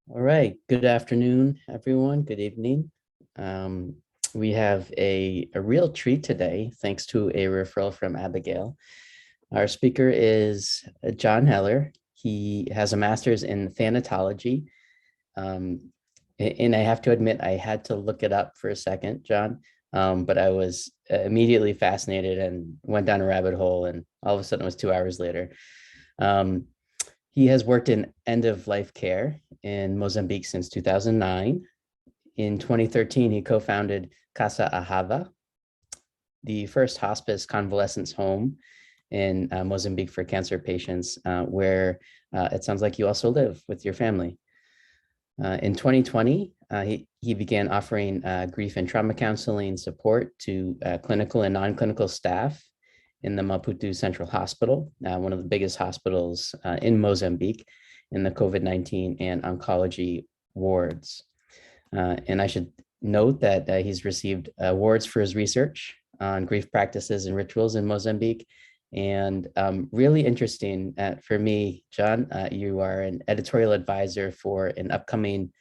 All right. Good afternoon, everyone. Good evening. Um, we have a real treat today, thanks to a referral from Abigail. Our speaker is John Heller. He has a master's in thanatology. Um, and I have to admit, I had to look it up for a second, John, but I was immediately fascinated and went down a rabbit hole, and all of a sudden it was 2 hours later. Um, he has worked in end of life care in Mozambique since 2009. In 2013, he co founded Casa Ahava, the first hospice convalescence home in Mozambique for cancer patients, where it sounds like you also live with your family. In 2020, he began offering grief and trauma counseling support to clinical and non-clinical staff in the Maputo Central Hospital, one of the biggest hospitals in Mozambique in the COVID-19 and oncology wards. And I should note that he's received awards for his research on grief practices and rituals in Mozambique. And really interesting for me, John, you are an editorial advisor for an upcoming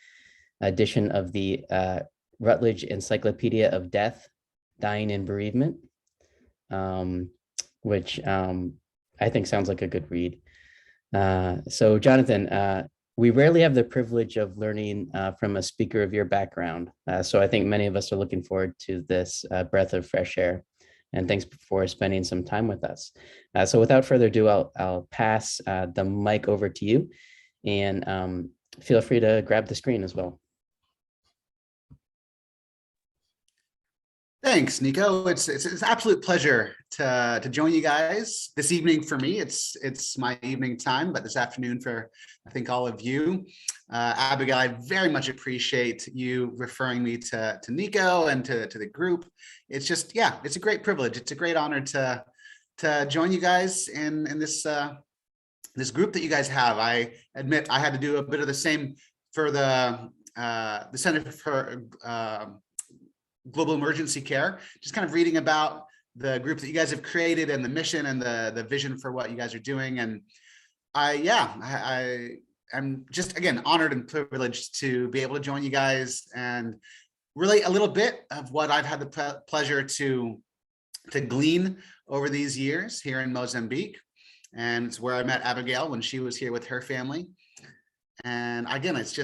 edition of the Routledge Encyclopedia of Death, Dying, and Bereavement, which I think sounds like a good read. So Jonathan, we rarely have the privilege of learning from a speaker of your background. So I think many of us are looking forward to this breath of fresh air. And thanks for spending some time with us. So without further ado, I'll pass the mic over to you, and feel free to grab the screen as well. Thanks, Nico. It's an absolute pleasure to join you guys this evening. For me, it's my evening time, but this afternoon for I think all of you. Abigail, I very much appreciate you referring me to Nico and to the group. It's just, yeah, it's a great privilege. It's a great honor to join you guys in this this group that you guys have. I admit I had to do a bit of the same for the Center for Global Emergency Care, just kind of reading about the group that you guys have created and the mission and the vision for what you guys are doing. And I'm just, again, honored and privileged to be able to join you guys and relate a little bit of what I've had the pleasure to glean over these years here in Mozambique. And it's where I met Abigail when she was here with her family. And again, it's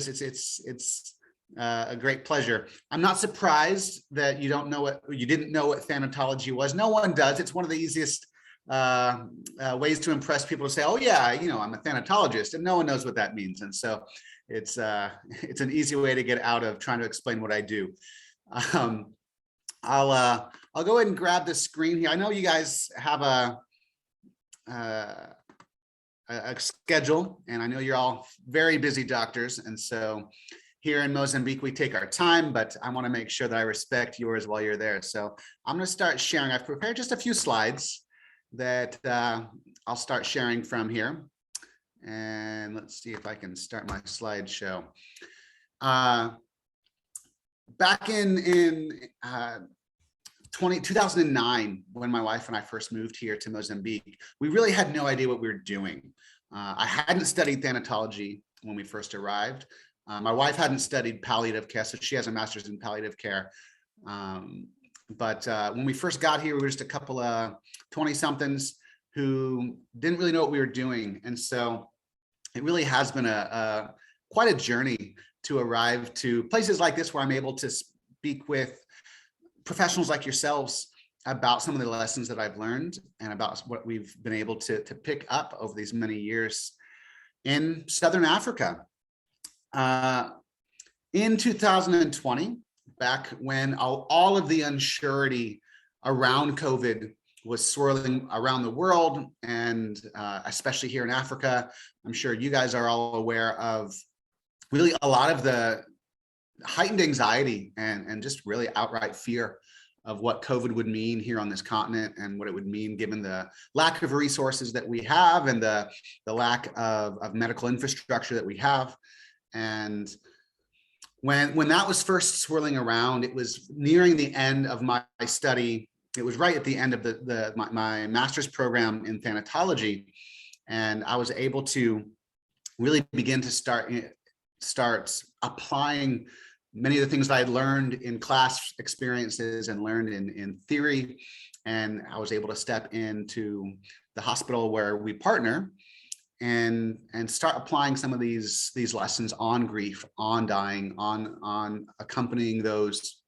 a great pleasure. I'm not surprised that you didn't know what thanatology was. No one does. It's one of the easiest ways to impress people to say, "Oh yeah, I'm a thanatologist," and no one knows what that means. And so it's an easy way to get out of trying to explain what I do. I'll go ahead and grab the screen here. I know you guys have a schedule, and I know you're all very busy doctors, and so here in Mozambique, we take our time, but I want to make sure that I respect yours while you're there. So I'm going to start sharing. I've prepared just a few slides that I'll start sharing from here. And let's see if I can start my slideshow. Back in 2009, when my wife and I first moved here to Mozambique, we really had no idea what we were doing. I hadn't studied thanatology when we first arrived. My wife hadn't studied palliative care, so she has a master's in palliative care. But when we first got here, we were just a couple of 20-somethings who didn't really know what we were doing. And so it really has been quite a journey to arrive to places like this where I'm able to speak with professionals like yourselves about some of the lessons that I've learned and about what we've been able to pick up over these many years in Southern Africa. In 2020, back when all of the unsurety around COVID was swirling around the world, and especially here in Africa, I'm sure you guys are all aware of really a lot of the heightened anxiety and just really outright fear of what COVID would mean here on this continent and what it would mean given the lack of resources that we have and the lack of medical infrastructure that we have. And when that was first swirling around, it was nearing the end of my study. It was right at the end of my master's program in thanatology. And I was able to really begin to start start applying many of the things that I had learned in class experiences and learned in theory. And I was able to step into the hospital where we partner and start applying some of these lessons on grief, on dying, on accompanying those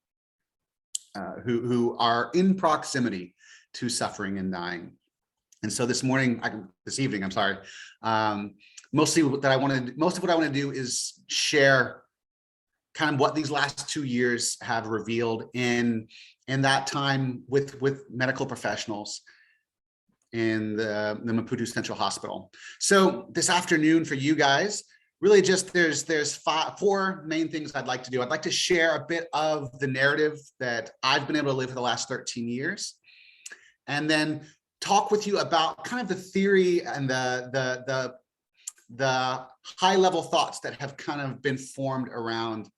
who are in proximity to suffering and dying. And so this evening, I'm sorry, most of what I want to do is share kind of what these last 2 years have revealed in that time with medical professionals in the Maputo Central Hospital. So this afternoon for you guys, really just there's four main things I'd like to do. I'd like to share a bit of the narrative that I've been able to live for the last 13 years, and then talk with you about kind of the theory and the high level thoughts that have kind of been formed around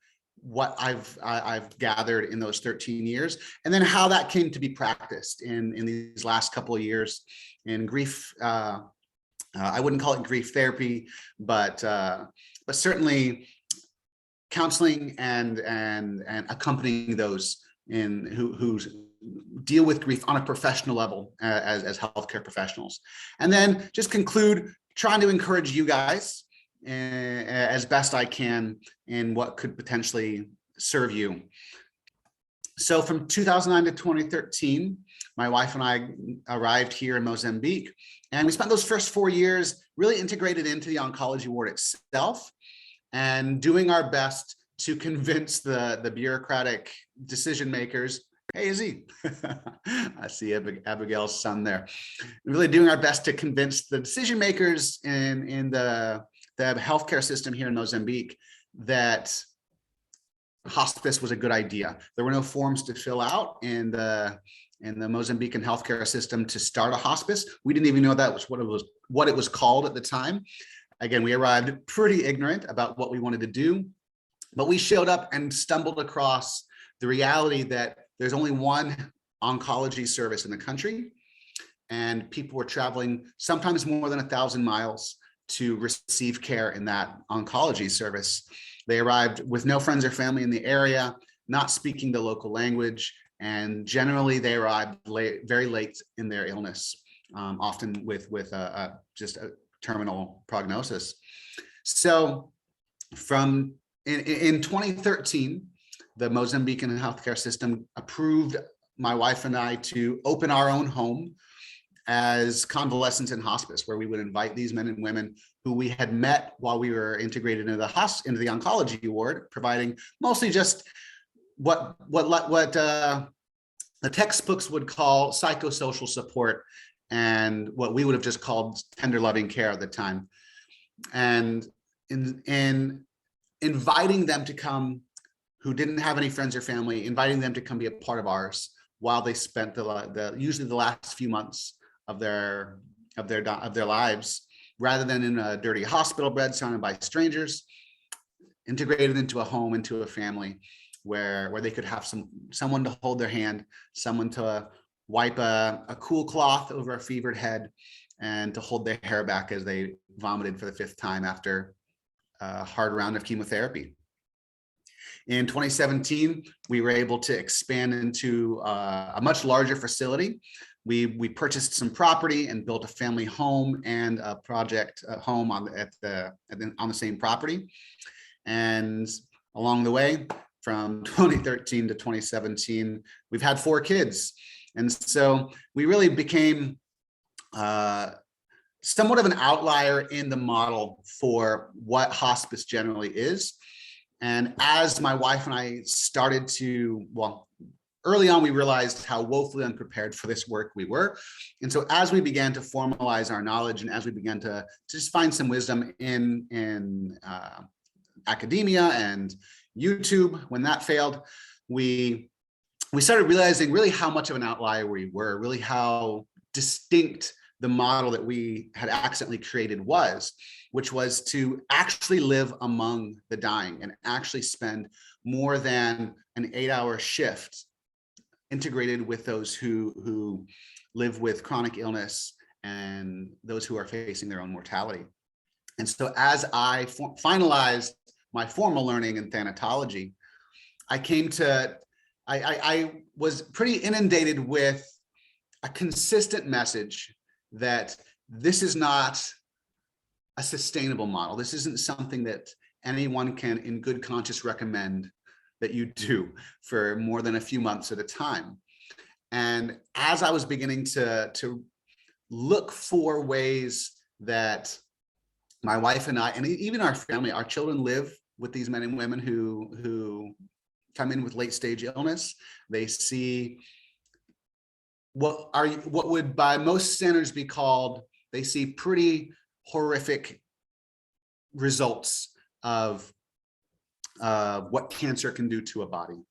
what I've gathered in those 13 years, and then how that came to be practiced in these last couple of years in grief. I wouldn't call it grief therapy, but certainly counseling and accompanying those who deal with grief on a professional level as healthcare professionals. And then just conclude trying to encourage you guys as best I can in what could potentially serve you. So from 2009 to 2013, my wife and I arrived here in Mozambique, and we spent those first 4 years really integrated into the oncology ward itself and doing our best to convince the bureaucratic decision makers. Hey, Izzy, I see Abigail's son there. Really doing our best to convince the decision makers in the healthcare system here in Mozambique that hospice was a good idea. There were no forms to fill out in the Mozambican healthcare system to start a hospice. We didn't even know that was what it was called at the time. Again, we arrived pretty ignorant about what we wanted to do, but we showed up and stumbled across the reality that there's only one oncology service in the country, and people were traveling sometimes more than 1,000 miles to receive care in that oncology service. They arrived with no friends or family in the area, not speaking the local language, and generally they arrived very late in their illness, often with just a terminal prognosis. So in 2013, the Mozambican healthcare system approved my wife and I to open our own home as convalescents in hospice, where we would invite these men and women who we had met while we were integrated into the oncology ward, providing mostly just what the textbooks would call psychosocial support, and what we would have just called tender loving care at the time. And in inviting them to come, who didn't have any friends or family, inviting them to come be a part of ours while they spent usually the last few months of their lives, rather than in a dirty hospital bed surrounded by strangers, integrated into a home, into a family where they could have someone to hold their hand, someone to wipe a cool cloth over a fevered head, and to hold their hair back as they vomited for the 5th time after a hard round of chemotherapy. In 2017, we were able to expand into a much larger facility. We purchased some property and built a family home and a project home on the same property. And along the way, from 2013 to 2017, we've had 4 kids. And so we really became somewhat of an outlier in the model for what hospice generally is. And as my wife and I started to, early on, we realized how woefully unprepared for this work we were. And so as we began to formalize our knowledge, and as we began to just find some wisdom in academia and YouTube, when that failed, we started realizing really how much of an outlier we were, really how distinct the model that we had accidentally created was, which was to actually live among the dying and actually spend more than an 8-hour shift integrated with those who live with chronic illness and those who are facing their own mortality. And so as I finalized my formal learning in thanatology, I was pretty inundated with a consistent message that this is not a sustainable model. This isn't something that anyone can in good conscience recommend that you do for more than a few months at a time. And as I was beginning to look for ways that my wife and I, and even our family, our children live with these men and women who come in with late stage illness. They see what would by most standards be called, they see pretty horrific results of what cancer can do to a body.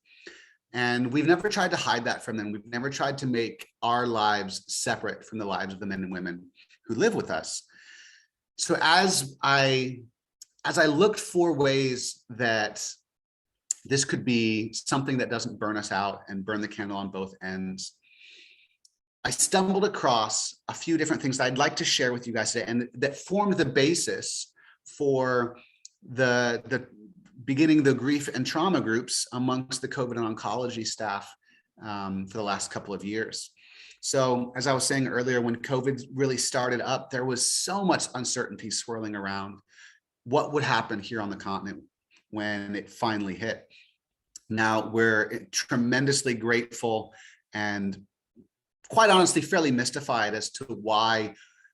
And we've never tried to hide that from them. We've never tried to make our lives separate from the lives of the men and women who live with us. So as I looked for ways that this could be something that doesn't burn us out and burn the candle on both ends, I stumbled across a few different things that I'd like to share with you guys today, and that formed the basis for the beginning the grief and trauma groups amongst the COVID and oncology staff for the last couple of years. So as I was saying earlier, when COVID really started up, there was so much uncertainty swirling around what would happen here on the continent when it finally hit. Now we're tremendously grateful and quite honestly fairly mystified as to why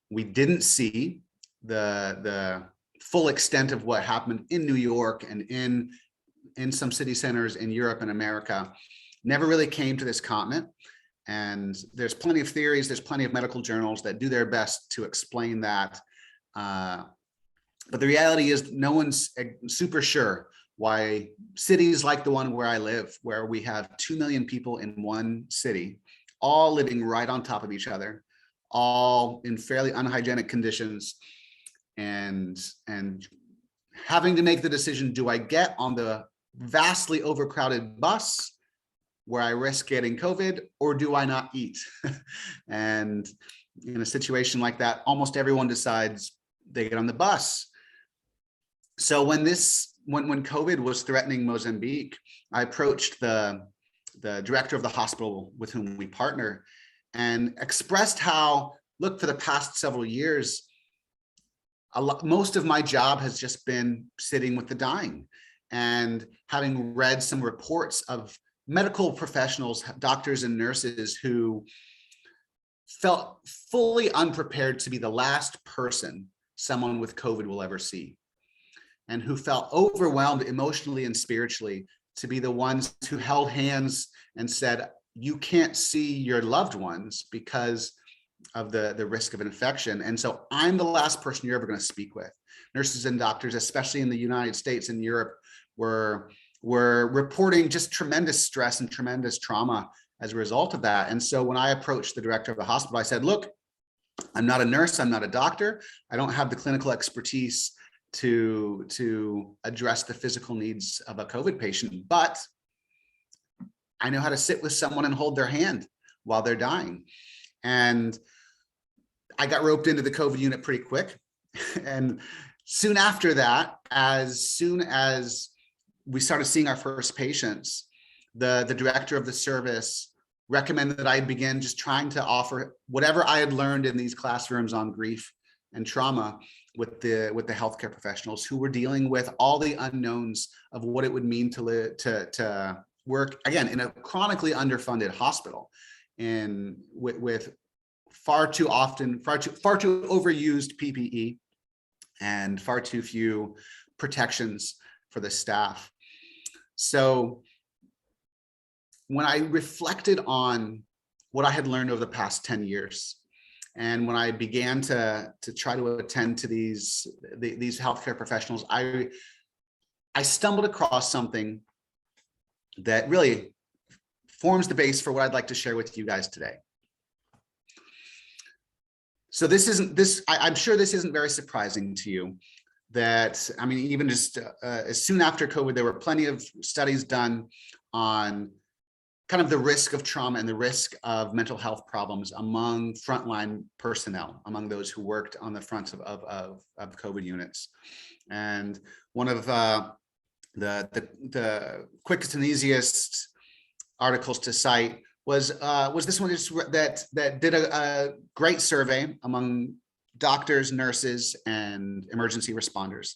we didn't see the full extent of what happened in New York and in some city centers in Europe and America. Never really came to this continent. And there's plenty of theories, there's plenty of medical journals that do their best to explain that. But the reality is no one's super sure why cities like the one where I live, where we have 2 million people in one city, all living right on top of each other, all in fairly unhygienic conditions, and having to make the decision, do I get on the vastly overcrowded bus where I risk getting COVID, or do I not eat? And in a situation like that, almost everyone decides they get on the bus. So when COVID was threatening Mozambique, I approached the director of the hospital with whom we partner and expressed how, look, for the past several years, most of my job has just been sitting with the dying, and having read some reports of medical professionals, doctors and nurses who felt fully unprepared to be the last person someone with COVID will ever see, and who felt overwhelmed emotionally and spiritually to be the ones who held hands and said, you can't see your loved ones because of the risk of infection. And so I'm the last person you're ever going to speak with. Nurses and doctors, especially in the United States and Europe, were reporting just tremendous stress and tremendous trauma as a result of that. And so when I approached the director of the hospital, I said, look, I'm not a nurse, I'm not a doctor. I don't have the clinical expertise to address the physical needs of a COVID patient, but I know how to sit with someone and hold their hand while they're dying. And I got roped into the COVID unit pretty quick. And soon after that, as soon as we started seeing our first patients, the director of the service recommended that I begin just trying to offer whatever I had learned in these classrooms on grief and trauma with the healthcare professionals who were dealing with all the unknowns of what it would mean to work, again, in a chronically underfunded hospital, and with far too overused PPE and far too few protections for the staff. So when I reflected on what I had learned over the past 10 years, and when I began to try to attend to these healthcare professionals, I stumbled across something that really forms the base for what I'd like to share with you guys today. So I'm sure this isn't very surprising to you, that, I mean, even just as soon after COVID, there were plenty of studies done on kind of the risk of trauma and the risk of mental health problems among frontline personnel, among those who worked on the fronts of COVID units. And one of The quickest and easiest articles to cite was this one that did a great survey among doctors, nurses, and emergency responders,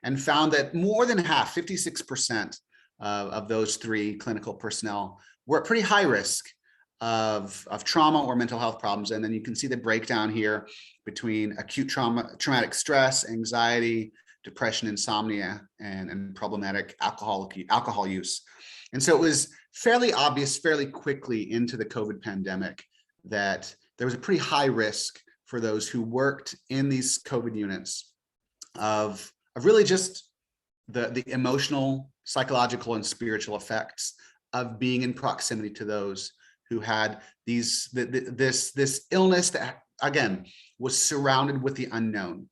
and found that more than half, 56% of those three clinical personnel were at pretty high risk of trauma or mental health problems. And then you can see the breakdown here between acute traumatic stress, anxiety, depression, insomnia, and problematic alcohol use. And so it was fairly obvious fairly quickly into the COVID pandemic that there was a pretty high risk for those who worked in these COVID units of really just the emotional, psychological, and spiritual effects of being in proximity to those who had this illness that, again, was surrounded with the unknown.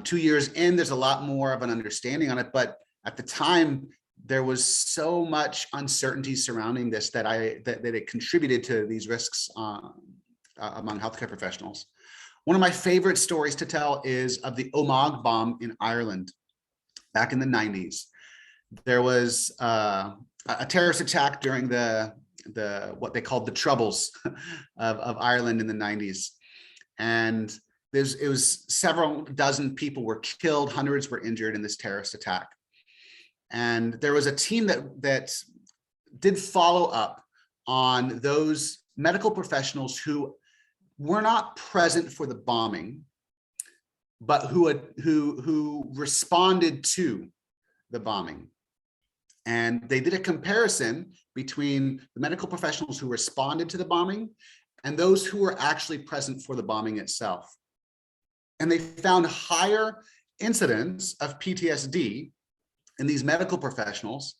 2 years in, there's a lot more of an understanding on it, but at the time, there was so much uncertainty surrounding this that it contributed to these risks among healthcare professionals. One of my favorite stories to tell is of the Omag bomb in Ireland back in the 90s. There was a terrorist attack during what they called the Troubles of Ireland in the 90s. And it was several dozen people were killed, hundreds were injured in this terrorist attack. And there was a team that did follow up on those medical professionals who were not present for the bombing, but who responded to the bombing. And they did a comparison between the medical professionals who responded to the bombing and those who were actually present for the bombing itself. And they found higher incidence of PTSD in these medical professionals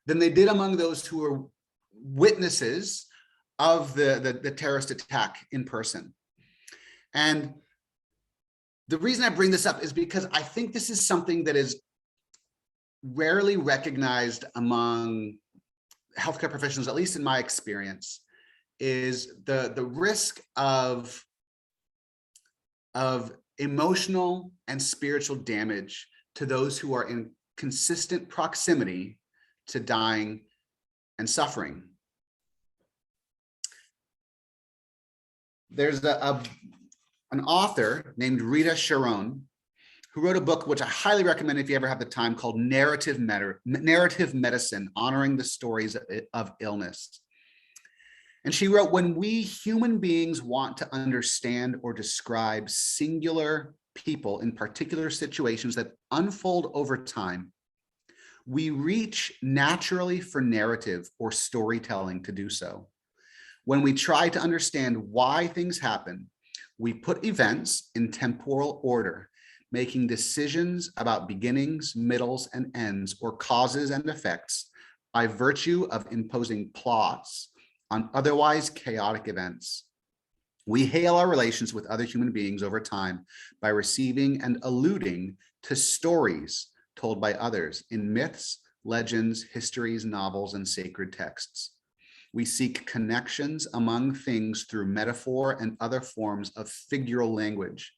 than they did among those who were witnesses of the terrorist attack in person. And the reason I bring this up is because I think this is something that is rarely recognized among healthcare professionals, at least in my experience, is the risk of emotional and spiritual damage to those who are in consistent proximity to dying and suffering. There's an author named Rita Sharon who wrote a book which I highly recommend if you ever have the time, called Narrative Medicine, Honoring the Stories of Illness. And she wrote, when we human beings want to understand or describe singular people in particular situations that unfold over time, we reach naturally for narrative or storytelling to do so. When we try to understand why things happen, we put events in temporal order, making decisions about beginnings, middles, and ends, or causes and effects by virtue of imposing plots on otherwise chaotic events. We hail our relations with other human beings over time by receiving and alluding to stories told by others in myths, legends, histories, novels, and sacred texts. We seek connections among things through metaphor and other forms of figural language.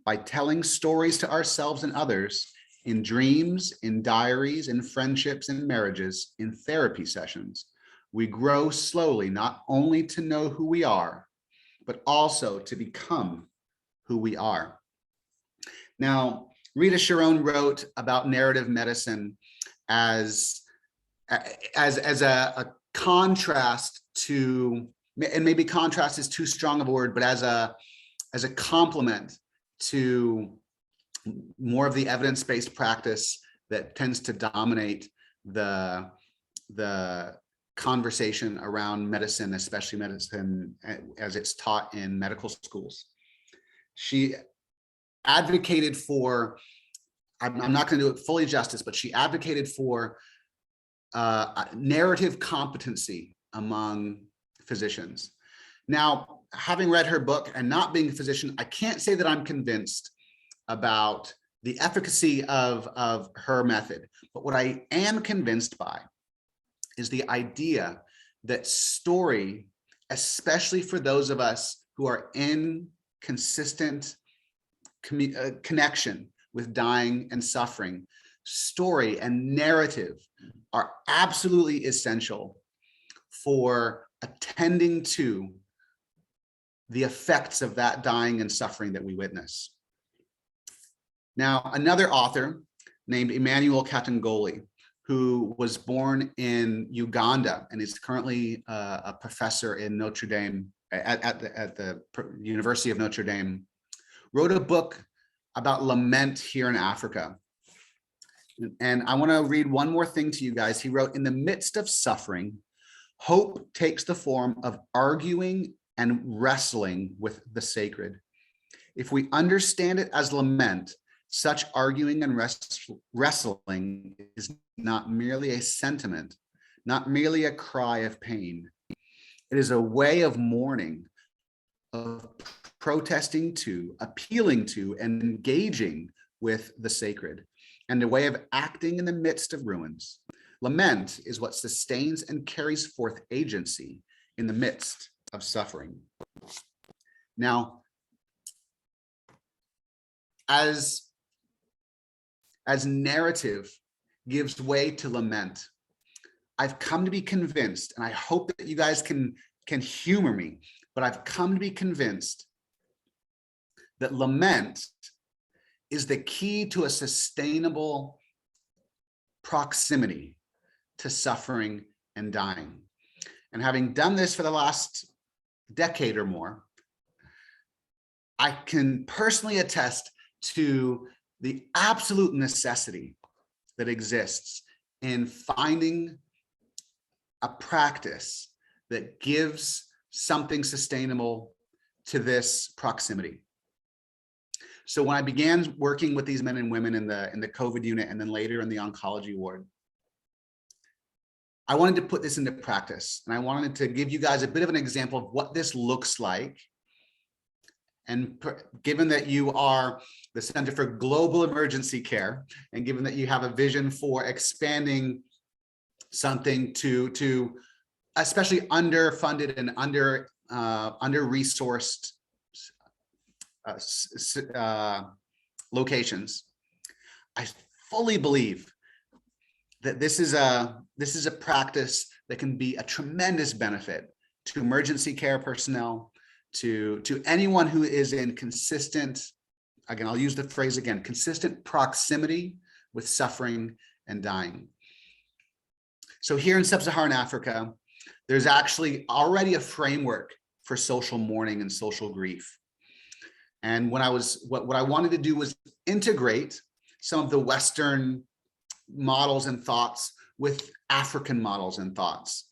By telling stories to ourselves and others in dreams, in diaries, in friendships, in marriages, in therapy sessions, we grow slowly not only to know who we are, but also to become who we are. Now, Rita Sharon wrote about narrative medicine as a contrast to, and maybe contrast is too strong of a word, but as a complement to more of the evidence-based practice that tends to dominate the conversation around medicine, especially medicine as it's taught in medical schools. She advocated for, I'm not going to do it fully justice, but she advocated for narrative competency among physicians. Now, having read her book and not being a physician, I can't say that I'm convinced about the efficacy of her method. But what I am convinced by is the idea that story, especially for those of us who are in consistent connection with dying and suffering, story and narrative are absolutely essential for attending to the effects of that dying and suffering that we witness. Now, another author named Immanuel Katangoli, who was born in Uganda and is currently a professor in Notre Dame at the University of Notre Dame, wrote a book about lament here in Africa. And I want to read one more thing to you guys. He wrote, "In the midst of suffering, hope takes the form of arguing and wrestling with the sacred. If we understand it as lament, such arguing and wrestling is not merely a sentiment, not merely a cry of pain. It is a way of mourning, of protesting to, appealing to, and engaging with the sacred, and a way of acting in the midst of ruins. Lament is what sustains and carries forth agency in the midst of suffering." Now, as narrative gives way to lament, I've come to be convinced, and I hope that you guys can humor me, but I've come to be convinced that lament is the key to a sustainable proximity to suffering and dying. And having done this for the last decade or more, I can personally attest to the absolute necessity that exists in finding a practice that gives something sustainable to this proximity. So when I began working with these men and women in the COVID unit and then later in the oncology ward, I wanted to put this into practice, and I wanted to give you guys a bit of an example of what this looks like. And given that you are the Center for Global Emergency Care, and given that you have a vision for expanding something to especially underfunded and under-resourced locations, I fully believe that this is a practice that can be a tremendous benefit to emergency care personnel, to anyone who is in consistent, again, I'll use the phrase again, consistent proximity with suffering and dying. So here in sub-Saharan Africa, there's actually already a framework for social mourning and social grief. And what I wanted to do was integrate some of the Western models and thoughts with African models and thoughts.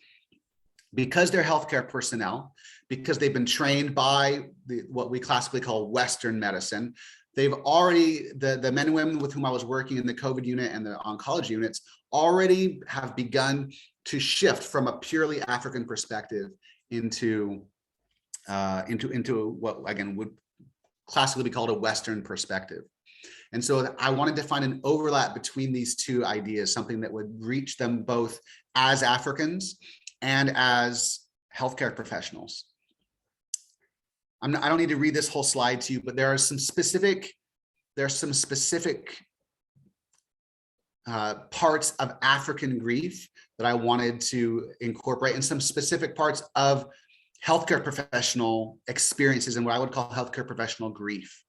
Because they're healthcare personnel, because they've been trained by what we classically call Western medicine, they've already, the men and women with whom I was working in the COVID unit and the oncology units already have begun to shift from a purely African perspective into what, again, would classically be called a Western perspective. And so I wanted to find an overlap between these two ideas, something that would reach them both as Africans and as healthcare professionals. I don't need to read this whole slide to you, but there are some specific parts of African grief that I wanted to incorporate, and some specific parts of healthcare professional experiences and what I would call healthcare professional grief.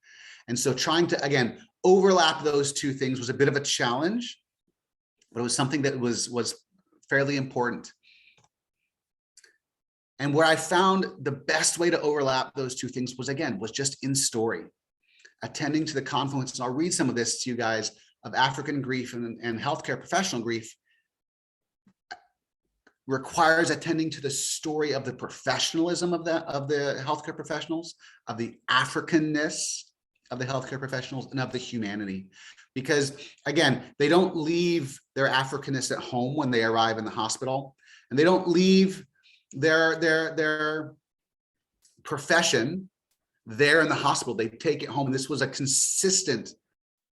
And so trying to, again, overlap those two things was a bit of a challenge, but it was something that was fairly important. And where I found the best way to overlap those two things was just in story, attending to the confluence. And I'll read some of this to you guys of African grief and healthcare professional grief requires attending to the story of the professionalism of the healthcare professionals, of the Africanness of the healthcare professionals, and of the humanity. Because again, they don't leave their Africanness at home when they arrive in the hospital, and they don't leave their profession there in the hospital. They take it home. And this was a consistent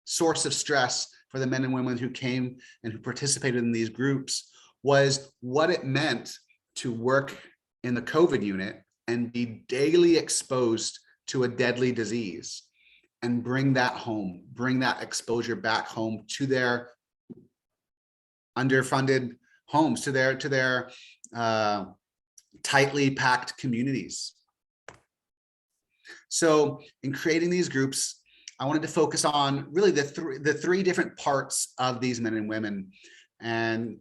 source of stress for the men and women who came and who participated in these groups, was what it meant to work in the COVID unit and be daily exposed to a deadly disease, and bring that home, bring that exposure back home to their underfunded homes, to their tightly packed communities. So in creating these groups, I wanted to focus on really the three different parts of these men and women. And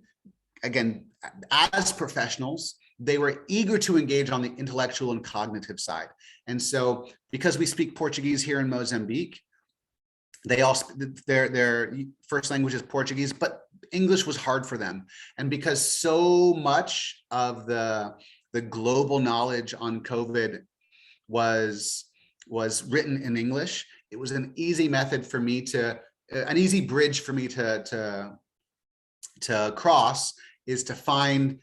again, as professionals, they were eager to engage on the intellectual and cognitive side. And so because we speak Portuguese here in Mozambique, they also, their first language is Portuguese, but English was hard for them. And because so much of the global knowledge on COVID was written in English, it was an easy method for me to, an easy bridge for me to cross, is to find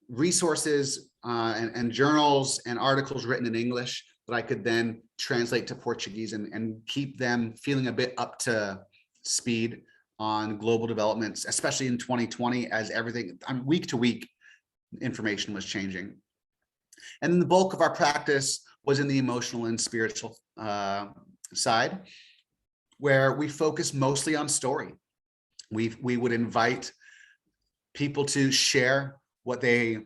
resources and journals and articles written in English that I could then translate to Portuguese and keep them feeling a bit up to speed on global developments, especially in 2020, as everything, week to week, information was changing. And the bulk of our practice was in the emotional and spiritual side, where we focus mostly on story. We would invite people to share what they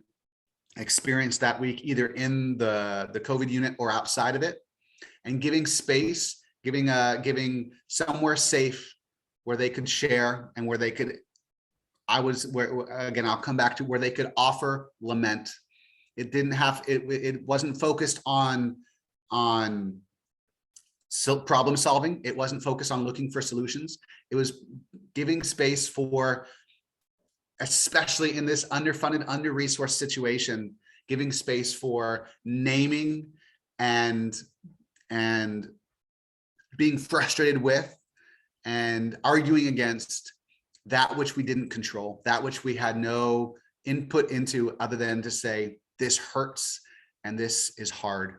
experienced that week, either in the COVID unit or outside of it, and giving space, giving somewhere safe where they could share, and where they could, again, I'll come back to where they could offer lament. It didn't have, it wasn't focused on problem solving. It wasn't focused on looking for solutions. It was giving space for, especially in this underfunded, under-resourced situation, giving space for naming and being frustrated with and arguing against that which we didn't control, that which we had no input into other than to say, this hurts and this is hard.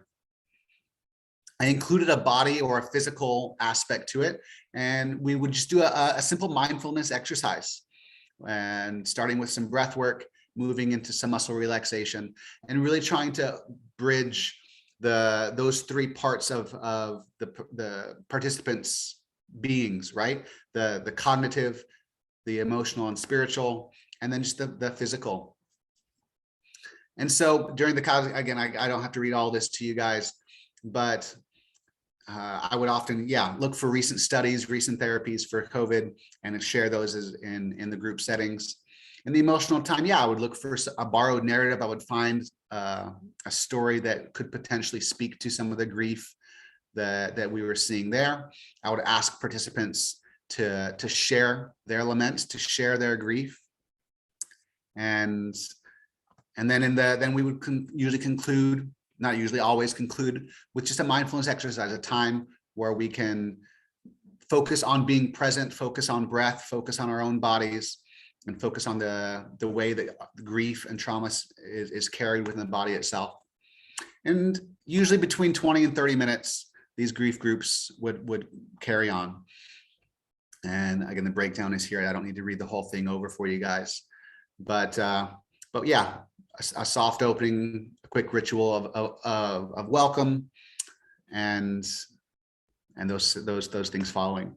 I included a body or a physical aspect to it, and we would just do a simple mindfulness exercise, and starting with some breath work, moving into some muscle relaxation, and really trying to bridge those three parts of the participants' beings, right? The cognitive, the emotional and spiritual, and then just the physical. And so during the, again, I don't have to read all this to you guys, but I would often, look for recent studies, recent therapies for COVID, and share those in the group settings. In the emotional time, I would look for a borrowed narrative. I would find a story that could potentially speak to some of the grief that we were seeing there. I would ask participants to share their laments, to share their grief, and then then we would usually conclude, not usually, always conclude with just a mindfulness exercise, a time where we can focus on being present, focus on breath, focus on our own bodies, and focus on the way that grief and trauma is carried within the body itself. And usually between 20 and 30 minutes, these grief groups would carry on. And again, the breakdown is here. I don't need to read the whole thing over for you guys, but yeah, a soft opening, a quick ritual of welcome, and those things following.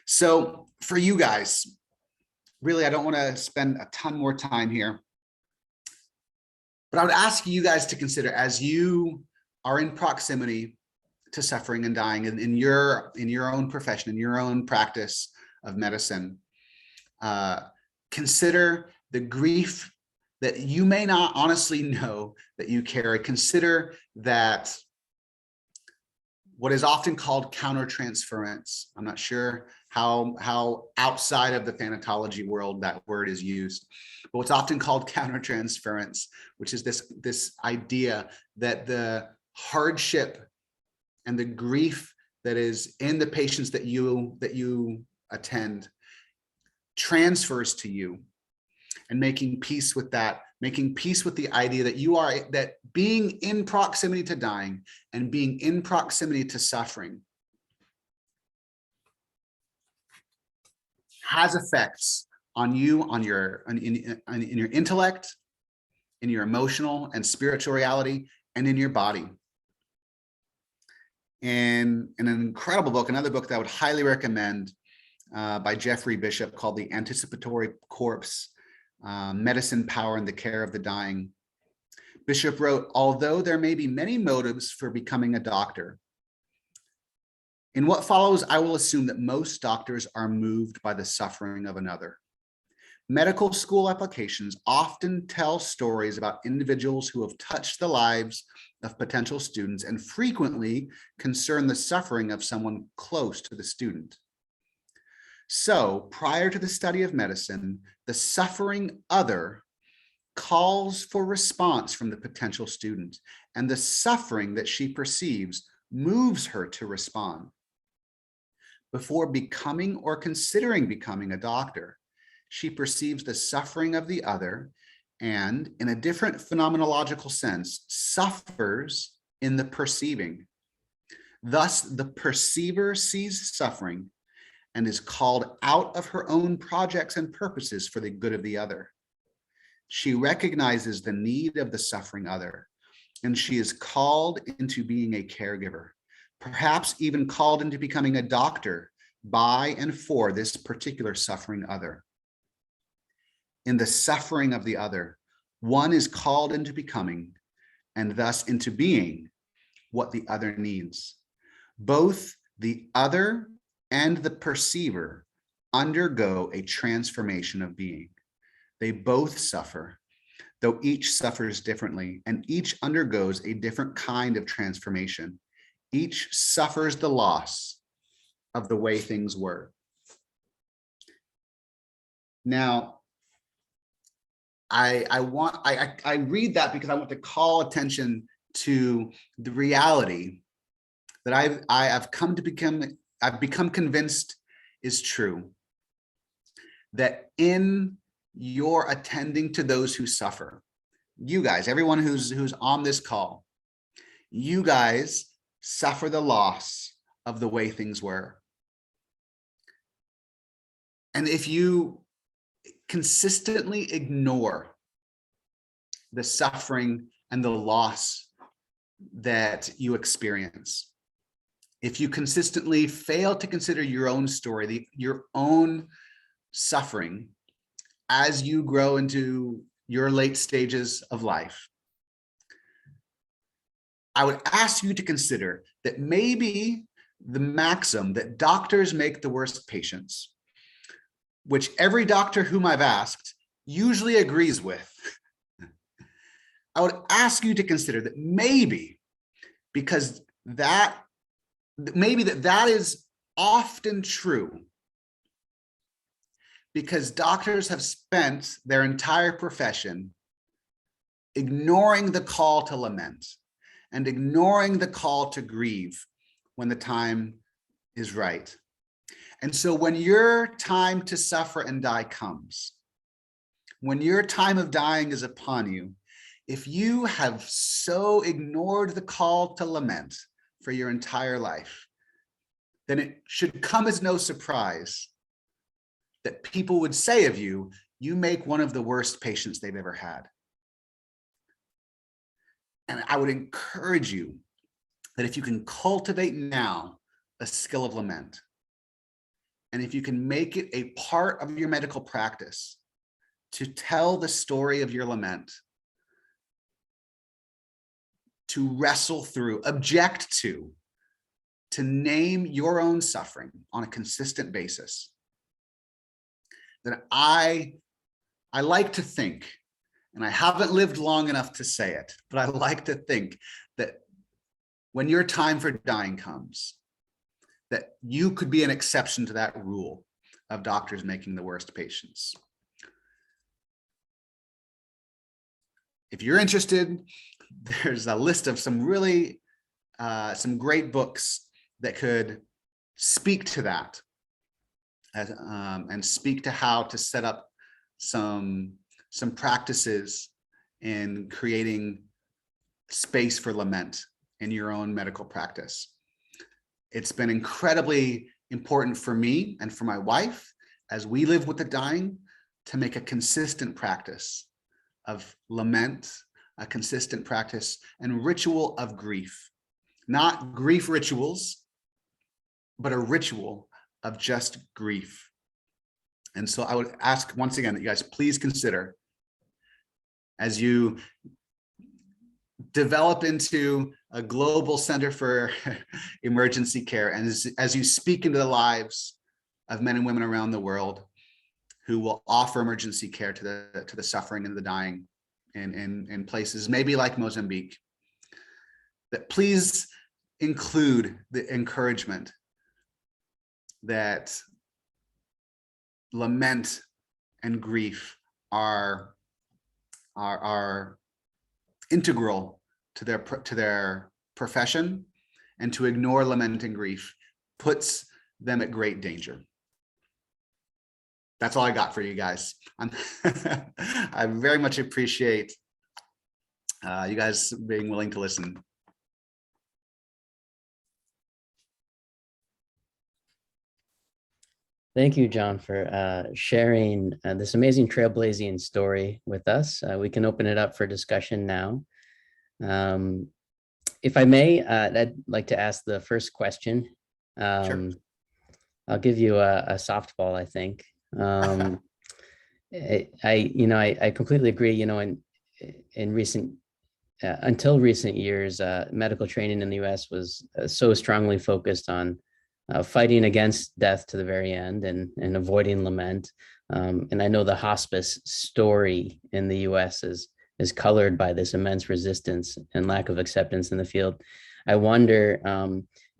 So for you guys, really, I don't want to spend a ton more time here, but I would ask you guys to consider, as you are in proximity to suffering and dying in your own profession, in your own practice of medicine, consider the grief that you may not honestly know that you carry. Consider that what is often called countertransference. I'm not sure how outside of the thanatology world that word is used, but what's often called countertransference, which is this idea that the hardship and the grief that is in the patients that you attend transfers to you, and making peace with that, making peace with the idea that that being in proximity to dying and being in proximity to suffering has effects on you, in your intellect, in your emotional and spiritual reality, and in your body. And in an incredible book, another book that I would highly recommend, by Jeffrey Bishop, called The Anticipatory Corpse, Medicine, Power, and the Care of the Dying. Bishop wrote, although there may be many motives for becoming a doctor, in what follows, I will assume that most doctors are moved by the suffering of another. Medical school applications often tell stories about individuals who have touched the lives of potential students and frequently concern the suffering of someone close to the student. So, prior to the study of medicine, the suffering other calls for response from the potential student, and the suffering that she perceives moves her to respond. Before becoming or considering becoming a doctor, she perceives the suffering of the other and, in a different phenomenological sense, suffers in the perceiving. Thus, the perceiver sees suffering and is called out of her own projects and purposes for the good of the other. She recognizes the need of the suffering other, and she is called into being a caregiver, perhaps even called into becoming a doctor by and for this particular suffering other. In the suffering of the other, one is called into becoming, and thus into being, what the other needs. Both the other and the perceiver undergo a transformation of being. They both suffer, though each suffers differently, and each undergoes a different kind of transformation. Each suffers the loss of the way things were. Now, I read that because I want to call attention to the reality that I've become convinced is true, that in your attending to those who suffer, you guys, everyone who's on this call, you guys suffer the loss of the way things were. And if you consistently ignore the suffering and the loss that you experience, if you consistently fail to consider your own story, your own suffering as you grow into your late stages of life, I would ask you to consider that maybe the maxim that doctors make the worst patients, which every doctor whom I've asked usually agrees with, I would ask you to consider that maybe that is often true, because doctors have spent their entire profession ignoring the call to lament and ignoring the call to grieve when the time is right. And so when your time to suffer and die comes, when your time of dying is upon you, if you have so ignored the call to lament for your entire life, then it should come as no surprise that people would say of you, you make one of the worst patients they've ever had. And I would encourage you that if you can cultivate now a skill of lament, and if you can make it a part of your medical practice to tell the story of your lament, to wrestle through, object to name your own suffering on a consistent basis, that I like to think, and I haven't lived long enough to say it, but I like to think that when your time for dying comes, that you could be an exception to that rule of doctors making the worst patients. If you're interested, there's a list of some really, some great books that could speak to that, and speak to how to set up some practices in creating space for lament in your own medical practice. It's been incredibly important for me and for my wife, as we live with the dying, to make a consistent practice of lament, a consistent practice and ritual of grief. Not grief rituals, but a ritual of just grief. And so I would ask once again that you guys please consider, as you develop into a global center for emergency care, and as you speak into the lives of men and women around the world who will offer emergency care to the suffering and the dying in places maybe like Mozambique, that please include the encouragement that lament and grief are integral to their profession, and to ignore lament and grief puts them at great danger. That's all I got for you guys. I very much appreciate you guys being willing to listen. Thank you, John, for sharing this amazing trailblazing story with us. We can open it up for discussion now. If I may, I'd like to ask the first question. Sure. I'll give you a softball, I think. I completely agree. You know, in recent until recent years, medical training in the U.S. was so strongly focused on fighting against death to the very end and avoiding lament. And I know the hospice story in the U.S. is colored by this immense resistance and lack of acceptance in the field. I wonder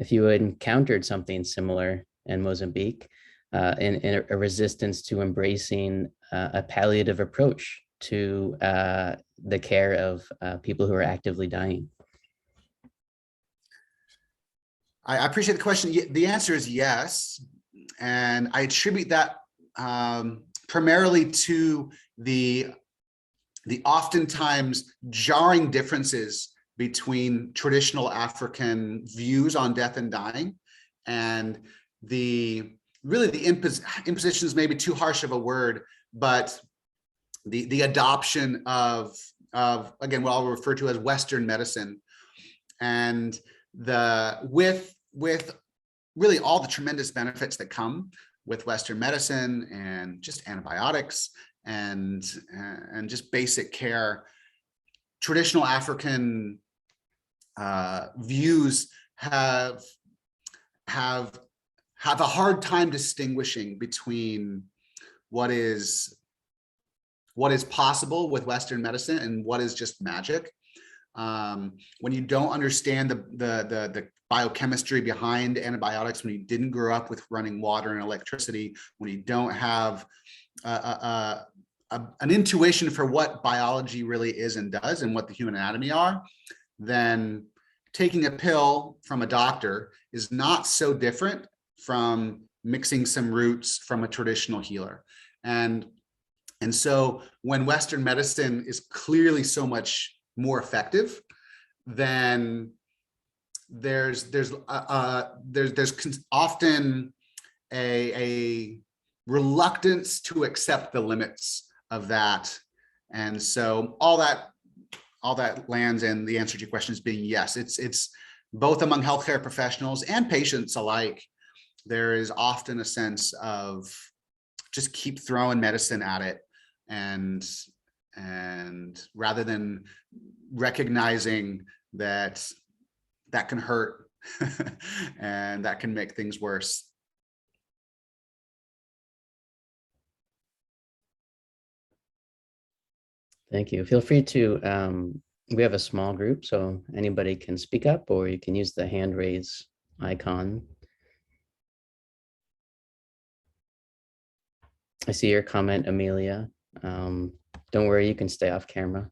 if you had encountered something similar in Mozambique, in a resistance to embracing a palliative approach to the care of people who are actively dying. I appreciate the question. The answer is yes. And I attribute that primarily to the oftentimes jarring differences between traditional African views on death and dying, and the imposition is maybe too harsh of a word, but the adoption of again, what I'll refer to as Western medicine, and with really all the tremendous benefits that come with Western medicine and just antibiotics and just basic care. Traditional African views have a hard time distinguishing between what is possible with Western medicine and what is just magic. When you don't understand the biochemistry behind antibiotics, when you didn't grow up with running water and electricity, when you don't have an intuition for what biology really is and does and what the human anatomy are, then taking a pill from a doctor is not so different from mixing some roots from a traditional healer. And so when Western medicine is clearly so much more effective, then there's often a reluctance to accept the limits of that. And so all that lands in the answer to your question is being yes. It's both among healthcare professionals and patients alike. There is often a sense of just keep throwing medicine at it, and rather than recognizing that can hurt and that can make things worse. Thank you. Feel free to, we have a small group, so anybody can speak up, or you can use the hand raise icon. I see your comment, Amelia. Don't worry, you can stay off camera.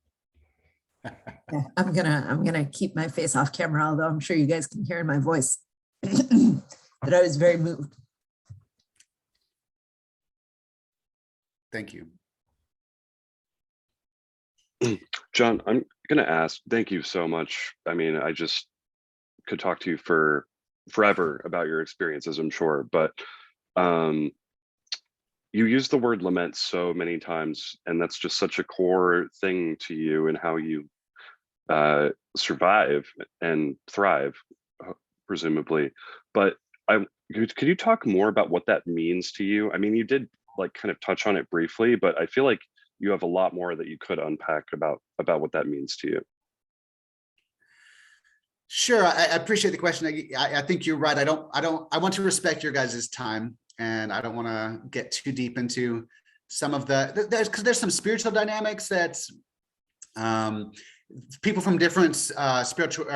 Yeah, I'm gonna keep my face off camera, although I'm sure you guys can hear in my voice that I was very moved. Thank you. John, I'm going to ask, thank you so much. I mean, I just could talk to you for forever about your experiences, I'm sure, but you use the word lament so many times, and that's just such a core thing to you and how you survive and thrive, presumably. But could you talk more about what that means to you? I mean, you did like kind of touch on it briefly, but I feel like you have a lot more that you could unpack about what that means to you. Sure, I appreciate the question. I think you're right. I want to respect your guys' time, and I don't want to get too deep into some of because there's some spiritual dynamics that people from different spiritual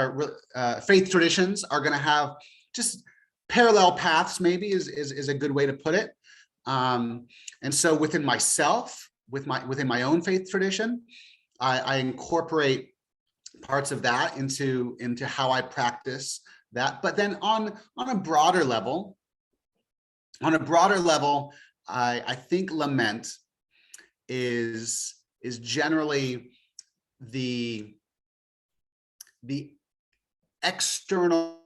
faith traditions are going to have just parallel paths, maybe is a good way to put it. And so within myself, within my own faith tradition, I incorporate parts of that into how I practice that. But then on a broader level, I think lament is generally the external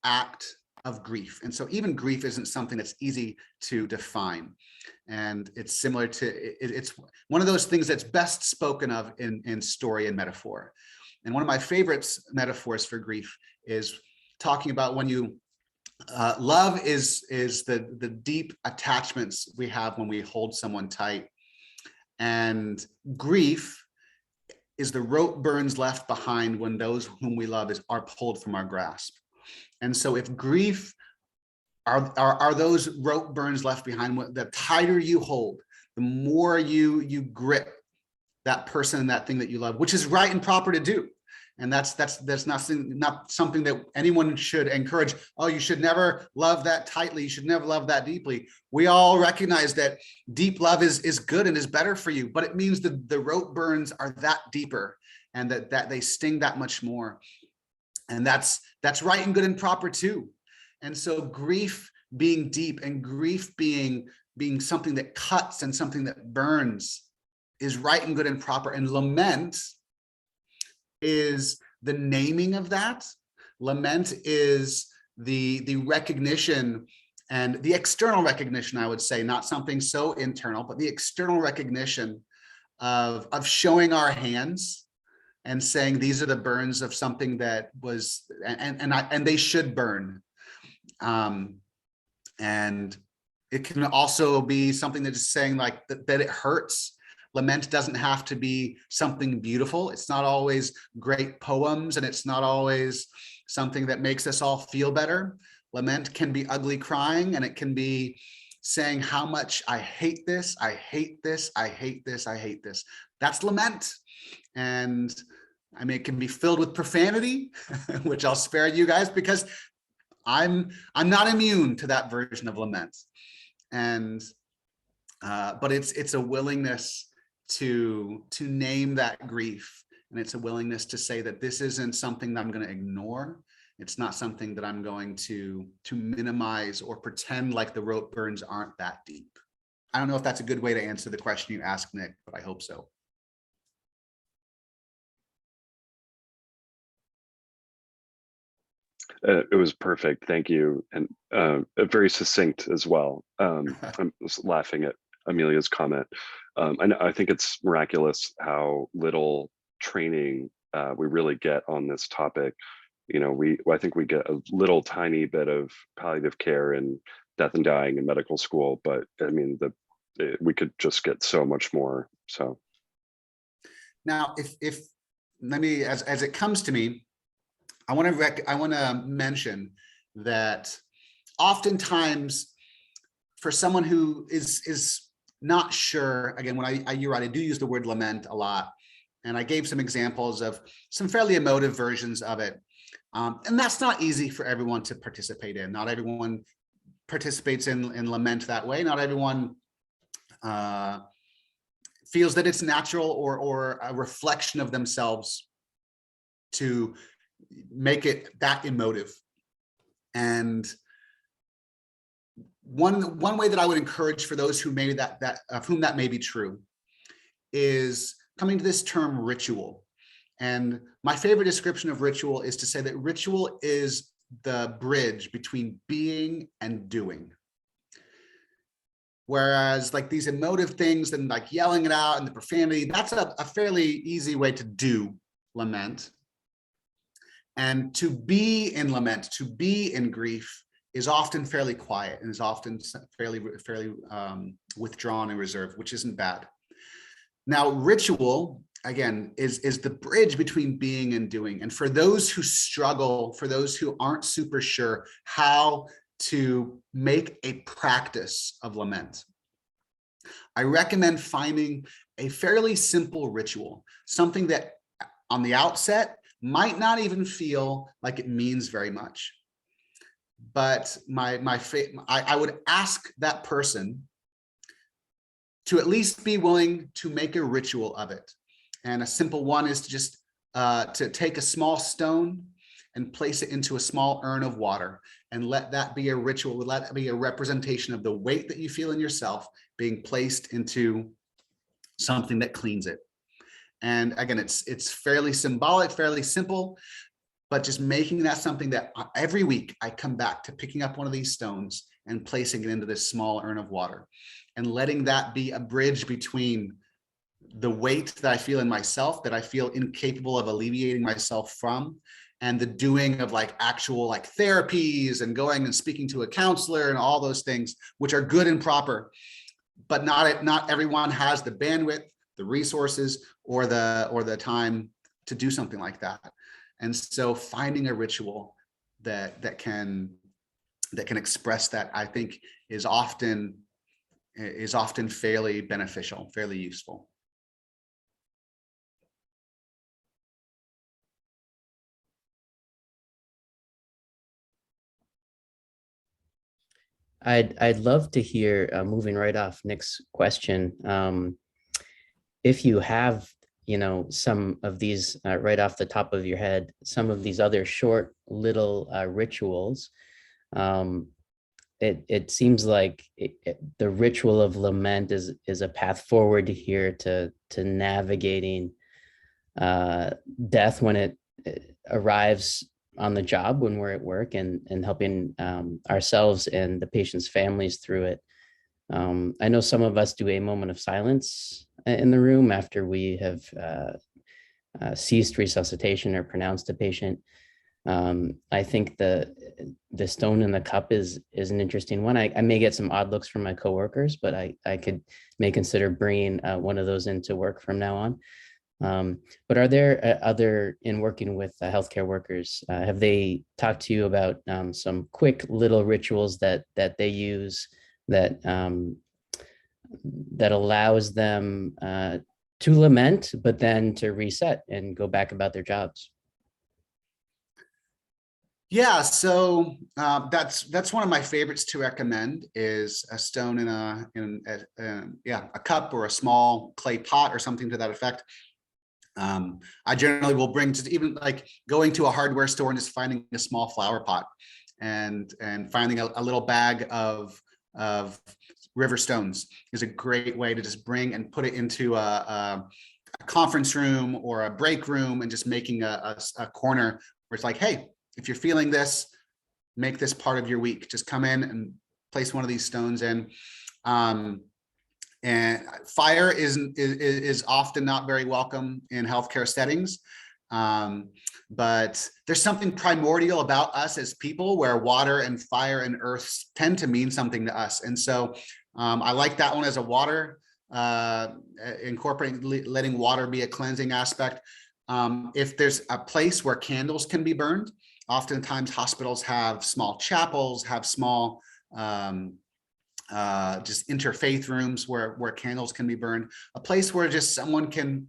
act of grief. And so even grief isn't something that's easy to define. And it's similar to, it's one of those things that's best spoken of in story and metaphor. And one of my favorite metaphors for grief is talking about when you, love is the deep attachments we have when we hold someone tight. And grief is the rope burns left behind when those whom we love are pulled from our grasp. And so if grief are those rope burns left behind, the tighter you hold, the more you grip that person and that thing that you love, which is right and proper to do. And that's not something that anyone should encourage. Oh, you should never love that tightly. You should never love that deeply. We all recognize that deep love is good and is better for you, but it means that the rope burns are that deeper and that they sting that much more. And that's right and good and proper too. And so grief being deep and grief being something that cuts and something that burns is right and good and proper. And lament is the naming of that. Lament is the recognition and the external recognition, I would say, not something so internal, but the external recognition of showing our hands and saying these are the burns of something that was, and they should burn. And it can also be something that's saying like that it hurts. Lament doesn't have to be something beautiful. It's not always great poems, and it's not always something that makes us all feel better. Lament can be ugly crying, and it can be saying how much I hate this, I hate this, I hate this, I hate this. That's lament. And I mean, it can be filled with profanity, which I'll spare you guys because I'm not immune to that version of lament. And but it's a willingness to name that grief, and it's a willingness to say that this isn't something that I'm going to ignore. It's not something that I'm going to minimize or pretend like the rope burns aren't that deep. I don't know if that's a good way to answer the question you asked, Nick, but I hope so. It was perfect. Thank you. And very succinct as well. I'm just laughing at Amelia's comment. I think it's miraculous how little training we really get on this topic. You know, I think we get a little tiny bit of palliative care and death and dying in medical school, but I mean, we could just get so much more. So now, if let me, as it comes to me, I want to mention that oftentimes for someone who is not sure, again, when you're right, I do use the word lament a lot, and I gave some examples of some fairly emotive versions of it. And that's not easy for everyone to participate in. Not everyone participates in lament that way. Not everyone feels that it's natural or a reflection of themselves to make it that emotive. And one way that I would encourage for those who maybe of whom that may be true is coming to this term ritual. And my favorite description of ritual is to say that ritual is the bridge between being and doing. Whereas like these emotive things and like yelling it out and the profanity, that's a fairly easy way to do lament. And to be in lament, to be in grief, is often fairly quiet and is often fairly withdrawn and reserved, which isn't bad. Now, ritual, again, is the bridge between being and doing. And for those who struggle, for those who aren't super sure how to make a practice of lament, I recommend finding a fairly simple ritual, something that on the outset might not even feel like it means very much. But I would ask that person to at least be willing to make a ritual of it. And a simple one is to just to take a small stone and place it into a small urn of water, and let that be a ritual, let that be a representation of the weight that you feel in yourself being placed into something that cleans it. And again, it's fairly symbolic, fairly simple, but just making that something that every week I come back to picking up one of these stones and placing it into this small urn of water, and letting that be a bridge between the weight that I feel in myself, that I feel incapable of alleviating myself from, and the doing of like actual like therapies and going and speaking to a counselor and all those things, which are good and proper, but not everyone has the bandwidth, the resources, or the time to do something like that. And so finding a ritual that can express that, I think, is often fairly beneficial, fairly useful. I'd love to hear, moving right off Nick's question, if you have, some of these right off the top of your head, some of these other short little rituals. It seems like the ritual of lament is a path forward here to navigating death when it arrives on the job, when we're at work, and helping ourselves and the patient's families through it. I know some of us do a moment of silence in the room after we have ceased resuscitation or pronounced a patient. I think the stone in the cup is an interesting one. I may get some odd looks from my coworkers, but I may consider bringing one of those into work from now on. But are there other, in working with healthcare workers, have they talked to you about some quick little rituals that they use that allows them to lament, but then to reset and go back about their jobs? Yeah, so that's one of my favorites to recommend, is a stone in a cup or a small clay pot or something to that effect. I generally will bring, just even like going to a hardware store and just finding a small flower pot and finding a little bag of river stones is a great way to just bring and put it into a conference room or a break room, and just making a corner where it's like, hey, if you're feeling this, make this part of your week. Just come in and place one of these stones in. And fire is often not very welcome in healthcare settings. But there's something primordial about us as people, where water and fire and earth tend to mean something to us. And so I like that one as a water, incorporating, letting water be a cleansing aspect. If there's a place where candles can be burned, oftentimes hospitals have small chapels, have small just interfaith rooms where candles can be burned, a place where just someone can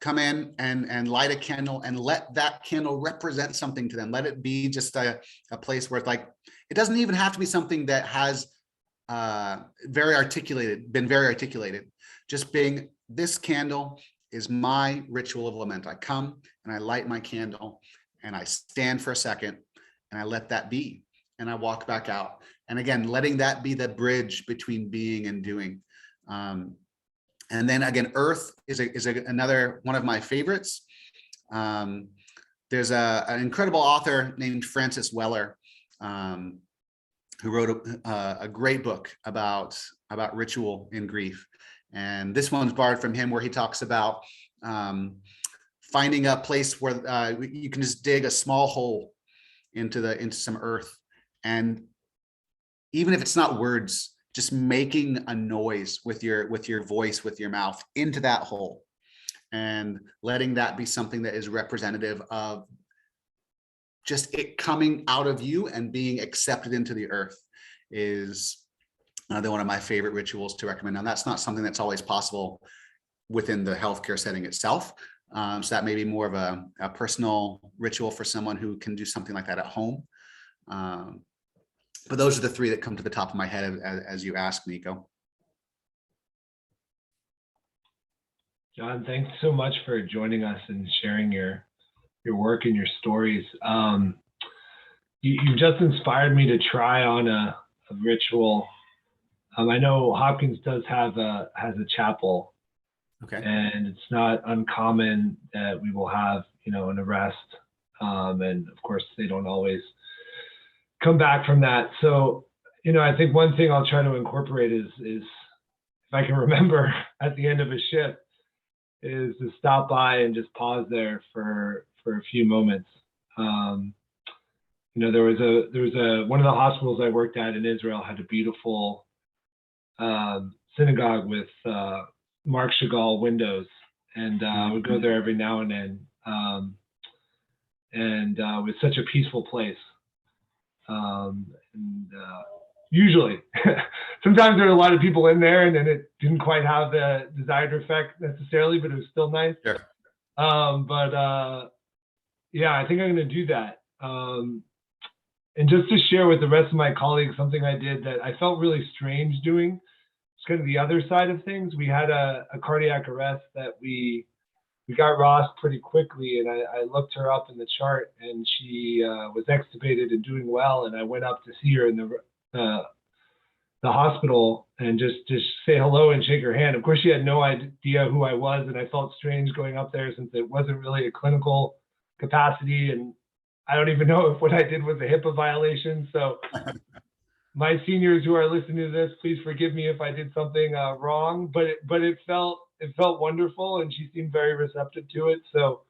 come in and light a candle and let that candle represent something to them. Let it be just a place where it's like, it doesn't even have to be something that has been very articulated. Just being, this candle is my ritual of lament. I come and I light my candle and I stand for a second and I let that be, and I walk back out. And again, letting that be the bridge between being and doing. And then again, earth is another one of my favorites. There's an incredible author named Francis Weller, who wrote a great book about ritual in grief. And this one's borrowed from him, where he talks about finding a place where you can just dig a small hole into some earth, and even if it's not words, just making a noise with your voice, with your mouth into that hole, and letting that be something that is representative of just it coming out of you and being accepted into the earth is another one of my favorite rituals to recommend. Now, that's not something that's always possible within the healthcare setting itself. So that may be more of a personal ritual for someone who can do something like that at home. But those are the three that come to the top of my head as you ask, Nico. John, thanks so much for joining us and sharing your work and your stories. You just inspired me to try on a ritual. I know Hopkins has a chapel, Okay. and it's not uncommon that we will have, an arrest, and of course they don't always come back from that. So, I think one thing I'll try to incorporate is if I can remember at the end of a shift, is to stop by and just pause there for a few moments. There was one of the hospitals I worked at in Israel had a beautiful synagogue with Marc Chagall windows, and I would go there every now and then, and it was such a peaceful place. Usually, sometimes there are a lot of people in there, and then it didn't quite have the desired effect necessarily, but it was still nice. Sure. Yeah, I think I'm going to do that. And just to share with the rest of my colleagues something I did that I felt really strange doing. It's kind of the other side of things. We had a cardiac arrest that we got Ross pretty quickly, and I looked her up in the chart, and she was extubated and doing well. And I went up to see her in the hospital and just say hello and shake her hand. Of course, she had no idea who I was, and I felt strange going up there since it wasn't really a clinical capacity, and I don't even know if what I did was a HIPAA violation. So my seniors who are listening to this, please forgive me if I did something wrong, but it felt wonderful, and she seemed very receptive to it. So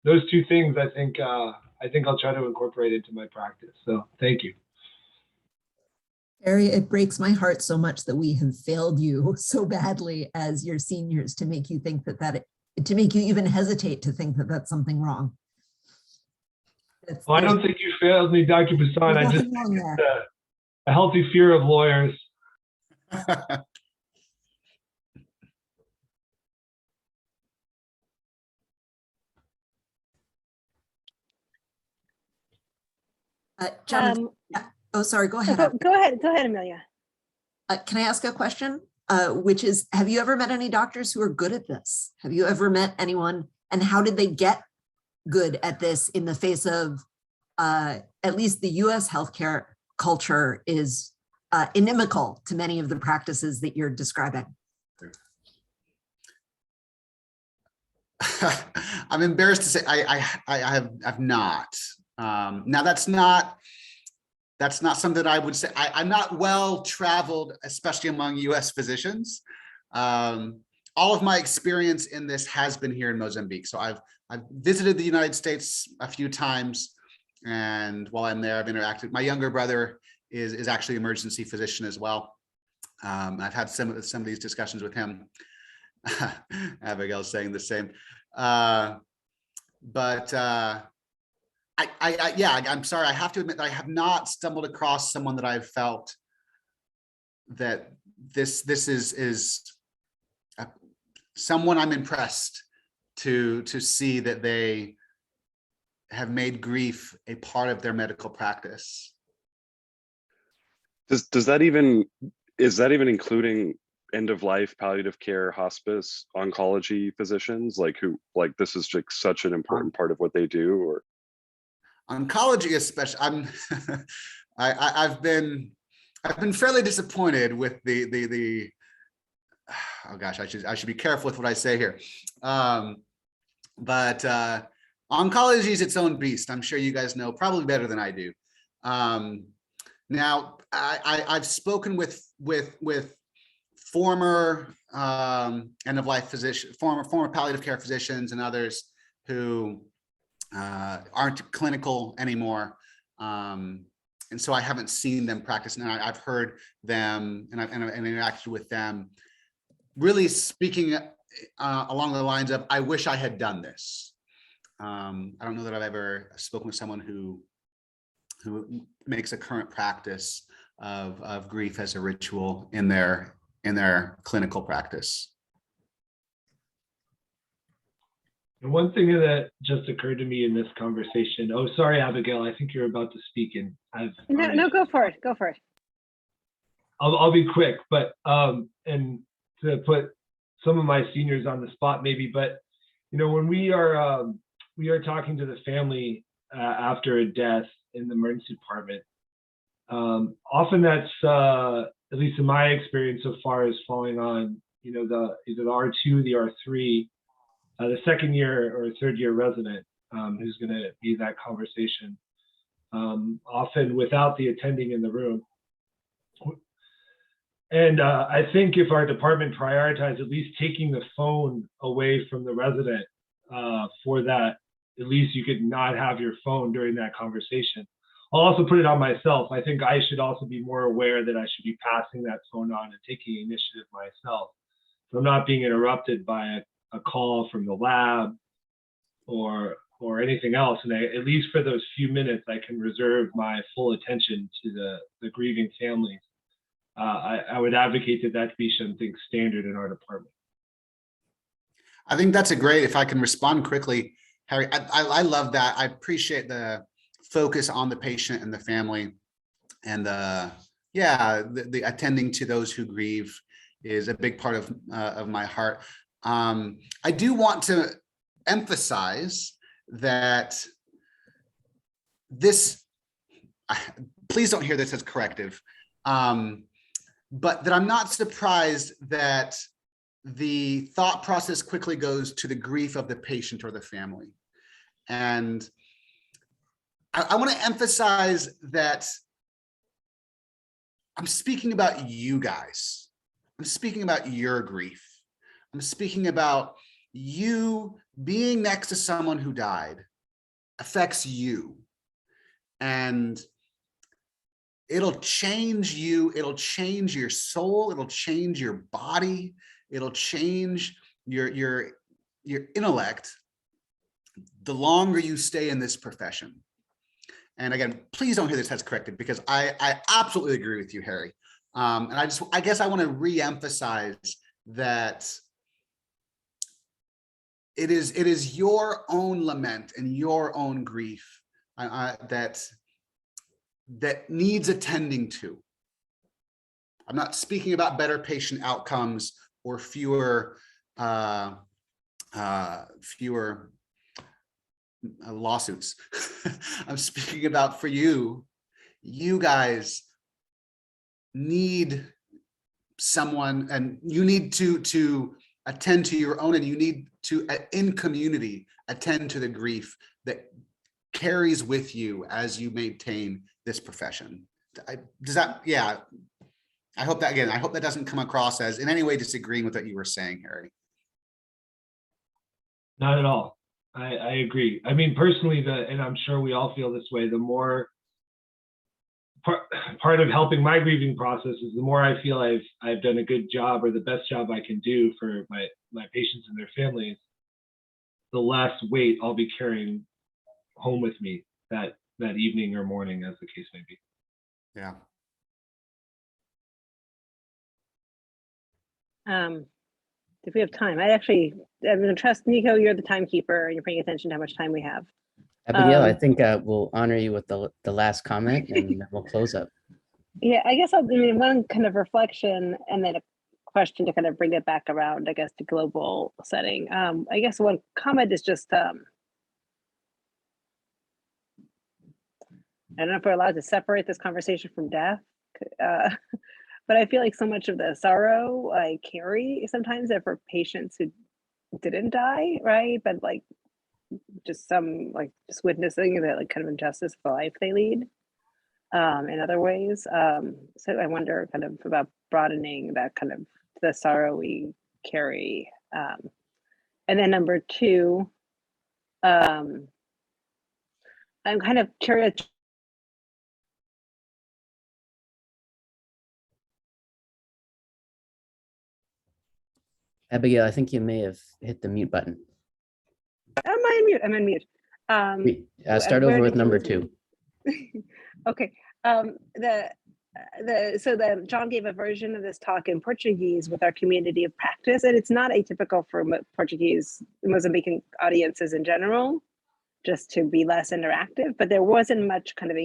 those two things, I think I'll try to incorporate into my practice. So thank you. Barry, it breaks my heart so much that we have failed you so badly as your seniors to make you think to make you even hesitate to think that that's something wrong. Well, I don't think you failed me, Dr. Bassan. I just think it's a healthy fear of lawyers. John, oh, sorry, go ahead. Go ahead, Amelia. Can I ask a question? Which is, have you ever met any doctors who are good at this? Have you ever met anyone, and how did they get good at this in the face of, at least the US healthcare culture is inimical to many of the practices that you're describing? I'm embarrassed to say I have not. Now that's not something that I would say. I'm not well traveled, especially among US physicians. All of my experience in this has been here in Mozambique. So I've visited the United States a few times, and while I'm there, I've interacted. My younger brother is actually an emergency physician as well. I've had some of these discussions with him. Abigail's saying the same. I'm sorry. I have to admit that I have not stumbled across someone that I've felt that this is someone I'm impressed to see that they have made grief a part of their medical practice. Is that even including end of life, palliative care, hospice, oncology physicians, like this is like such an important part of what they do? Or oncology, especially, I've been fairly disappointed with the oh gosh, I should be careful with what I say here. But oncology is its own beast. I'm sure you guys know probably better than I do. Now, I've spoken with former end of life physicians, former palliative care physicians, and others who aren't clinical anymore, and so I haven't seen them practice, and I've heard them, and I've interacted with them, really speaking along the lines of, I wish I had done this. I don't know that I've ever spoken with someone who makes a current practice of grief as a ritual in their clinical practice. And one thing that just occurred to me in this conversation. Oh, sorry, Abigail. I think you're about to speak, and No, go for it. Go for it. I'll be quick, but and to put some of my seniors on the spot, maybe. But when we are talking to the family after a death in the emergency department, often that's at least in my experience so far is falling on either the R2, the R3. The second year or third year resident who's going to be that conversation, often without the attending in the room. And I think if our department prioritized at least taking the phone away from the resident for that, at least you could not have your phone during that conversation. I'll also put it on myself. I think I should also be more aware that I should be passing that phone on and taking initiative myself. So I'm not being interrupted by a call from the lab or anything else, and at least for those few minutes I can reserve my full attention to the grieving families. I would advocate that be something standard in our department. I think that's if I can respond quickly, Harry, I love that. I appreciate the focus on the patient and the family, and the attending to those who grieve is a big part of my heart. I do want to emphasize that please don't hear this as corrective, but that I'm not surprised that the thought process quickly goes to the grief of the patient or the family. And I want to emphasize that I'm speaking about you guys. I'm speaking about your grief. I'm speaking about you being next to someone who died affects you, and it'll change you. It'll change your soul. It'll change your body. It'll change your intellect the longer you stay in this profession. And again, please don't hear this as corrected, because I absolutely agree with you, Harry. And I guess I want to re-emphasize that it is your own lament and your own grief that needs attending to. I'm not speaking about better patient outcomes or fewer lawsuits. I'm speaking about, for you guys need someone, and you need to attend to your own, and you need to, in community, attend to the grief that carries with you as you maintain this profession. I hope that doesn't come across as in any way disagreeing with what you were saying, Harry. Not at all. I agree. I mean, personally, and I'm sure we all feel this way, the more part of helping my grieving process is the more I feel I've done a good job, or the best job I can do for my patients and their families, the less weight I'll be carrying home with me that evening or morning, as the case may be. Yeah. If we have time, I'm going to trust Nico. You're the timekeeper, and you're paying attention to how much time we have. Abigail, I think we'll honor you with the last comment, and then we'll close up. Yeah, I guess one kind of reflection, and then a question to kind of bring it back around, I guess, to global setting. I guess one comment is just, I don't know if we're allowed to separate this conversation from death, but I feel like so much of the sorrow I carry sometimes are for patients who didn't die, right? But just witnessing that kind of injustice of the life they lead in other ways. So I wonder kind of about broadening that kind of the sorrow we carry. And then number two, I'm kind of curious Abigail, I think you may have hit the mute button. Am I on mute? I'm on mute. Start Where over did with you number lose me? 2. Okay. John gave a version of this talk in Portuguese with our community of practice, and it's not atypical for Portuguese Mozambican audiences in general, just to be less interactive. But there wasn't much kind of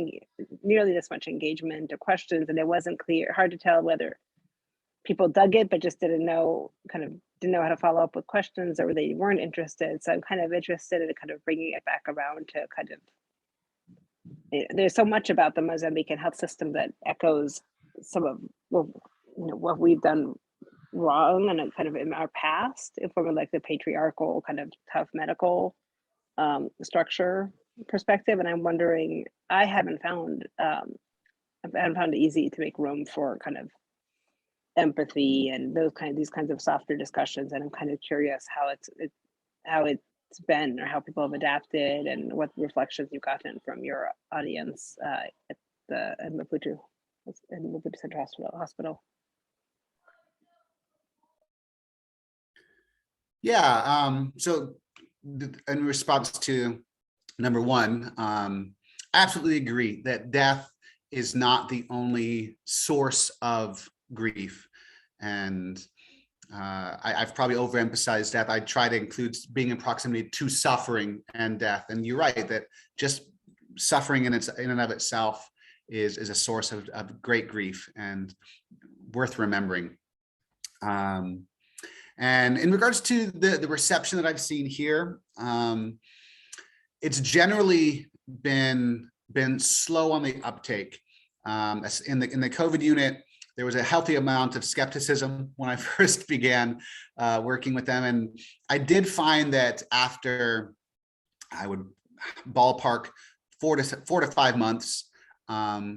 nearly this much engagement or questions, and it wasn't clear, hard to tell whether people dug it but just didn't know how to follow up with questions, or they weren't interested. So I'm kind of interested in kind of bringing it back around to kind of, there's so much about the Mozambican health system that echoes some of what we've done wrong and kind of in our past, from like the patriarchal kind of tough medical structure perspective. And I'm wondering, I haven't found it easy to make room for kind of empathy and these kinds of softer discussions. And I'm kind of curious how it's been, or how people have adapted, and what reflections you've gotten from your audience at Maputo Central Hospital. Yeah, so in response to number 1, I absolutely agree that death is not the only source of grief. And I've probably overemphasized death. I try to include being in proximity to suffering and death. And you're right that just suffering in and of itself is a source of great grief and worth remembering. And in regards to the reception that I've seen here, it's generally been slow on the uptake. In the COVID unit, there was a healthy amount of skepticism when I first began working with them. And I did find that after, I would ballpark 4 to 5 months, there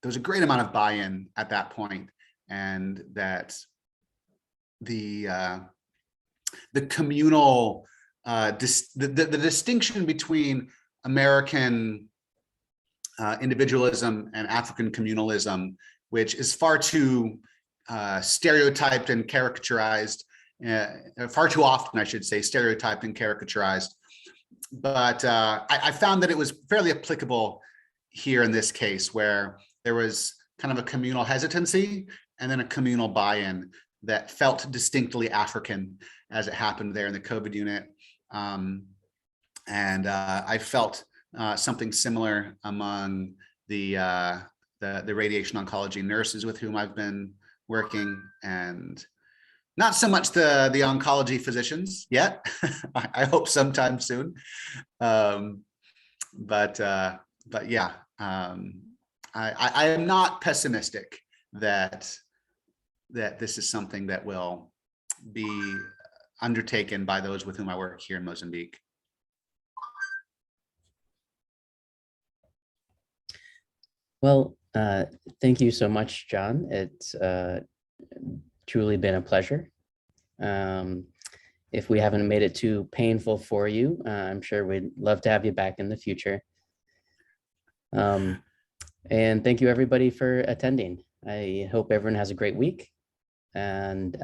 was a great amount of buy-in at that point, and that the communal, the distinction between American individualism and African communalism, which is far too stereotyped and caricaturized, far too often, I should say, stereotyped and caricaturized. But I found that it was fairly applicable here in this case, where there was kind of a communal hesitancy and then a communal buy-in that felt distinctly African as it happened there in the COVID unit. And I felt something similar among the radiation oncology nurses with whom I've been working, and not so much the oncology physicians yet. I hope sometime soon. But yeah, I am not pessimistic that this is something that will be undertaken by those with whom I work here in Mozambique. Well, thank you so much, John. It's truly been a pleasure. If we haven't made it too painful for you, I'm sure we'd love to have you back in the future. And thank you everybody for attending. I hope everyone has a great week. And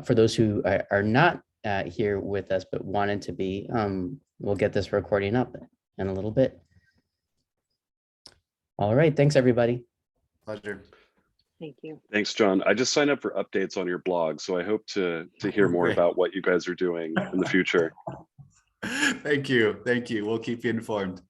for those who are not here with us but wanted to be, we'll get this recording up in a little bit. All right, thanks everybody. Pleasure. Thank you. Thanks, John. I just signed up for updates on your blog, so I hope to hear more Great. about what you guys are doing in the future. Thank you. We'll keep you informed.